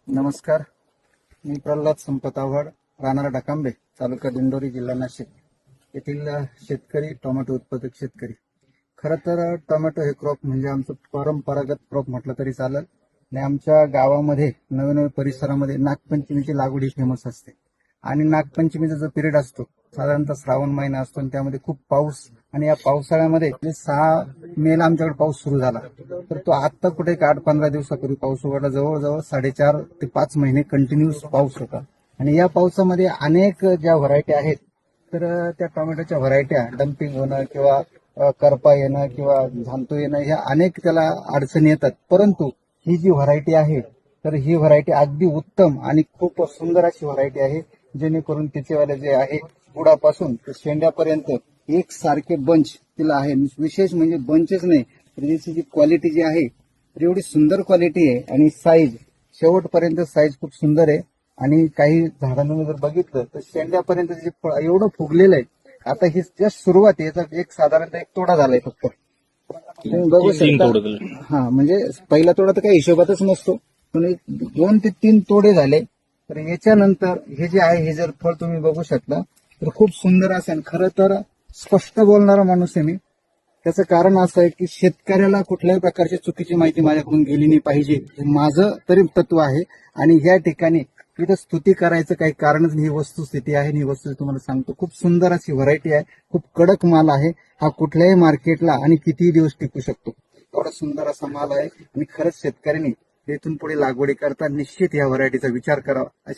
नमस्कार. मी प्रल्हाद संपत आव्हाड, राहणार डकांबे, तालुका दिंडोरी, जिल्हा नाशिक येथील शेतकरी, टोमॅटो उत्पादक शेतकरी. खरं तर टोमॅटो हे क्रॉप म्हणजे आमचं परंपरागत क्रॉप म्हटलं तरी चालेल. आणि आमच्या गावामध्ये नवीन परिसरामध्ये नागपंचमीची लागवड ही फेमस असते. आणि नागपंचमीचा जो पिरियड असतो साधारणतः श्रावण महिना असतो आणि त्यामध्ये खूप पाऊस, आणि या पावसाळ्यामध्ये 6 मेला आमच्याकडे पाऊस सुरू झाला. तर तो आत्ता कुठे 8-15 दिवसापूर्वी पाऊस उघडला. जवळजवळ 4.5 ते 5 महिने कंटिन्यूस पाऊस होता. आणि या पावसामध्ये अनेक ज्या व्हरायटी आहेत, तर त्या टोमॅटोच्या व्हरायट्या डम्पिंग होणं किंवा करपा येणं किंवा झांतो येणं, ह्या अनेक त्याला अडचणी येतात. परंतु ही जी व्हरायटी आहे, तर ही व्हरायटी अगदी उत्तम आणि खूप सुंदर अशी व्हरायटी आहे, जेणेकरून तिचेवाले जे आहे बुडापासून ते शेंड्यापर्यंत एक सारखे बंच तिला आहे. विशेष म्हणजे बंचच नाही, तर त्याची जी क्वालिटी जी आहे, तर एवढी सुंदर क्वालिटी आहे. आणि साईज शेवटपर्यंत साईज खूप सुंदर आहे. आणि काही झाडांना जर बघितलं तर शेंड्यापर्यंत जे फळ एवढं फुगलेलं आहे. आता ही जस्ट सुरुवात आहे, याचा साधारणतः एक तोडा झालाय फक्त. तुम्ही बघू तीन शकता. तोडं केलं. हा, म्हणजे पहिला तोडा तर काही हिशोबातच नसतो, पण 2 ते 3 तोडे झाले. तर याच्यानंतर हे जे आहे, हे जर फळ तुम्ही बघू शकता तर खूप सुंदर असेल. खरं तर स्पष्ट बोलणारा माणूस आहे मी. त्याचं कारण असं आहे की शेतकऱ्याला कुठल्याही प्रकारची चुकीची माहिती माझ्याकडून गेली नाही पाहिजे, हे माझं तरी तत्व आहे. आणि या ठिकाणी इथं स्तुती करायचं काही कारणच नाही. ही वस्तुस्थिती आहे, ही वस्तुस्थिती तुम्हाला सांगतो. खूप सुंदर अशी व्हरायटी आहे, खूप कडक माल आहे. हा कुठल्याही मार्केटला आणि कितीही दिवस टिकू शकतो, एवढा सुंदर असा माल आहे. आणि खरंच शेतकऱ्यांनी इथून पुढे लागवडी करता निश्चित या व्हरायटीचा विचार करावा.